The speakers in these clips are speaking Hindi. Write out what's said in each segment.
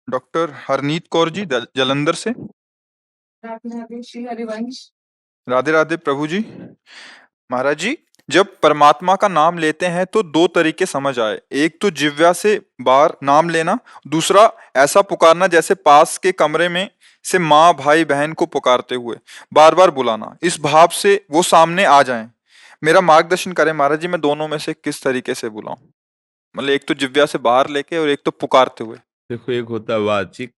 डॉक्टर हरनीत कौर जी जलंधर से। राधे राधे श्री हरिवंश। राधे राधे प्रभु जी। महाराज जी, जब परमात्मा का नाम लेते हैं तो दो तरीके समझ आए। एक तो जिह्वा से बाहर नाम लेना, दूसरा ऐसा पुकारना जैसे पास के कमरे में से माँ भाई बहन को पुकारते हुए बार बार बुलाना, इस भाव से वो सामने आ जाएं। मेरा मार्गदर्शन करें महाराज जी, मैं दोनों में से किस तरीके से बुलाऊं? मतलब एक तो जिह्वा से बाहर लेके और एक तो पुकारते हुए। देखो, एक होता है वाचिक,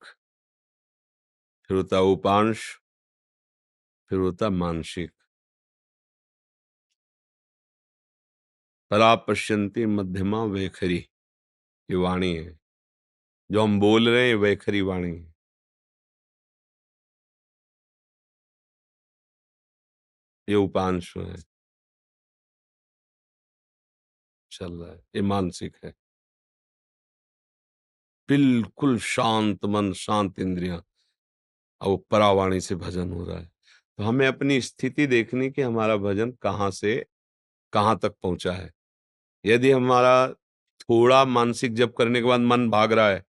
फिर होता है उपांश, फिर होता है मानसिक। परा पश्यन्ति मध्यमा वैखरी, ये वाणी है। जो हम बोल रहे हैं वैखरी वाणी है। ये उपांश है, चल रहा है। ये मानसिक है, बिल्कुल शांत मन, शांत इंद्रियां, और वो परावाणी से भजन हो रहा है। तो हमें अपनी स्थिति देखनी कि हमारा भजन कहाँ से कहाँ तक पहुंचा है। यदि हमारा थोड़ा मानसिक जप करने के बाद मन भाग रहा है,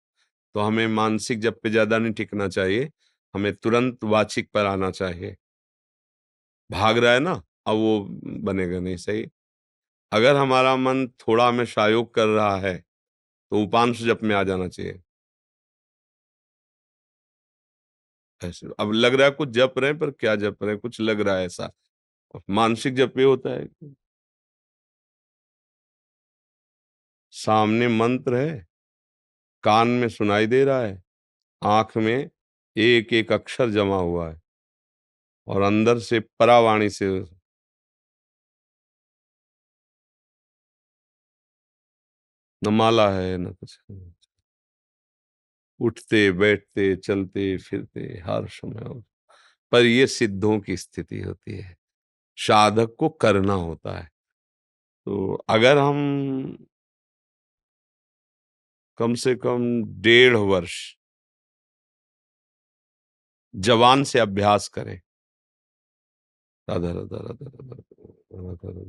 तो हमें मानसिक जप पे ज्यादा नहीं टिकना चाहिए, हमें तुरंत वाचिक पर आना चाहिए। भाग रहा है ना, अब वो बनेगा नहीं सही। अगर हमारा मन थोड़ा हमें शायोग कर रहा है, तो उपांश जप में आ जाना चाहिए। ऐसे अब लग रहा है कुछ जप रहे हैं, पर क्या जप रहे हैं, कुछ लग रहा है ऐसा। मानसिक जप ये होता है कि सामने मंत्र है, कान में सुनाई दे रहा है, आंख में एक एक अक्षर जमा हुआ है, और अंदर से परावाणी से न माला है न कुछ है। उठते बैठते चलते फिरते हर समय पर ये सिद्धों की स्थिति होती है, साधक को करना होता है। तो अगर हम कम से कम 1.5 वर्ष जवान से अभ्यास करें, राधा राधा राधा राधा राधा राधा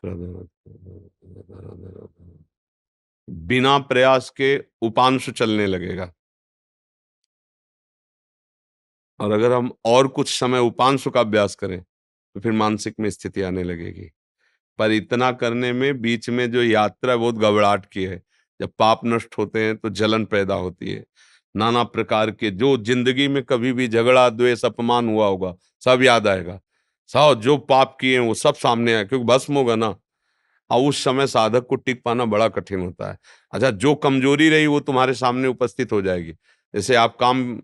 राधा राधा राधा, बिना प्रयास के उपांश चलने लगेगा। और अगर हम और कुछ समय उपांश का अभ्यास करें, तो फिर मानसिक में स्थिति आने लगेगी। पर इतना करने में बीच में जो यात्रा बहुत घबराहट की है। जब पाप नष्ट होते हैं तो जलन पैदा होती है, नाना प्रकार के जो जिंदगी में कभी भी झगड़ा द्वेष अपमान हुआ होगा सब याद आएगा। सब जो पाप किए हैं वो सब सामने आए, क्योंकि भस्म होगा ना। और उस समय साधक को टिक पाना बड़ा कठिन होता है। अच्छा, जो कमजोरी रही वो तुम्हारे सामने उपस्थित हो जाएगी। जैसे आप काम,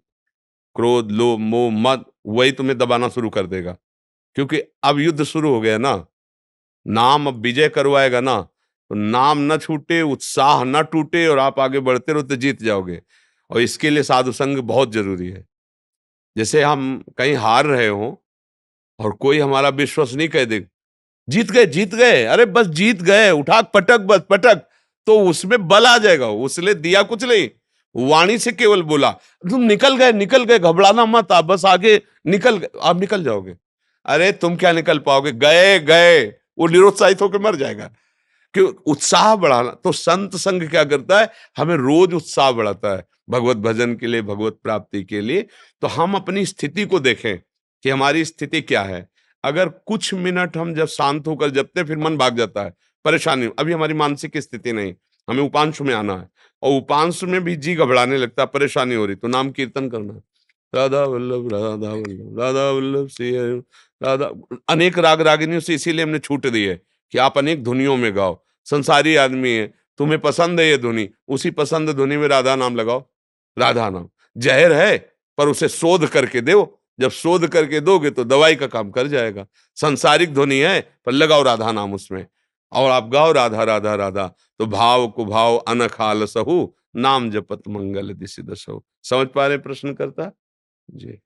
क्रोध, लोभ, मोह, मद, वही तुम्हें दबाना शुरू कर देगा, क्योंकि अब युद्ध शुरू हो गया ना। नाम अब विजय करवाएगा ना, तो नाम न छूटे, उत्साह न टूटे, और आप आगे बढ़ते रहो तो जीत जाओगे। और इसके लिए साधु संग बहुत जरूरी है। जैसे हम कहीं हार रहे हो और कोई हमारा विश्वास नहीं कह दे, जीत गए जीत गए, अरे बस जीत गए, उठा पटक बस पटक, तो उसमें बल आ जाएगा। उसने दिया कुछ नहीं, वाणी से केवल बोला तुम निकल गए, घबराना मत, आप बस आगे निकल गए, आप निकल जाओगे। अरे तुम क्या निकल पाओगे, गए गए, वो निरुत्साहित होकर मर जाएगा। कि उत्साह बढ़ाना, तो संत संग क्या करता है, हमें रोज उत्साह बढ़ाता है भगवत भजन के लिए, भगवत प्राप्ति के लिए। तो हम अपनी स्थिति को देखें कि हमारी स्थिति क्या है। अगर कुछ मिनट हम जब शांत होकर जपते, फिर मन भाग जाता है, परेशानी, अभी हमारी मानसिक स्थिति नहीं, हमें उपांश में आना है, और उपांश में भी जी घबराने लगता है, परेशानी हो रही, तो नाम कीर्तन करना है, राधा वल्लभ राधा वल्लभ राधा वल्लभ श्री हरि राधा। अनेक राग रागिनियों से इसीलिए हमने छूट दी है कि आप अनेक धुनियों में गाओ। संसारी आदमी है, तुम्हें पसंद है ये धुनी, उसी पसंद धुनी में राधा नाम लगाओ। राधा नाम जहर है, पर उसे शोध करके दो, जब शोध करके दोगे तो दवाई का काम कर जाएगा। संसारिक ध्वनि है, पर लगाओ राधा नाम उसमें, और आप गाओ राधा राधा राधा, तो भाव को भाव अनखाल सहु, नाम जपत मंगल दिशि दसहु। समझ पा रहे प्रश्न करता जी?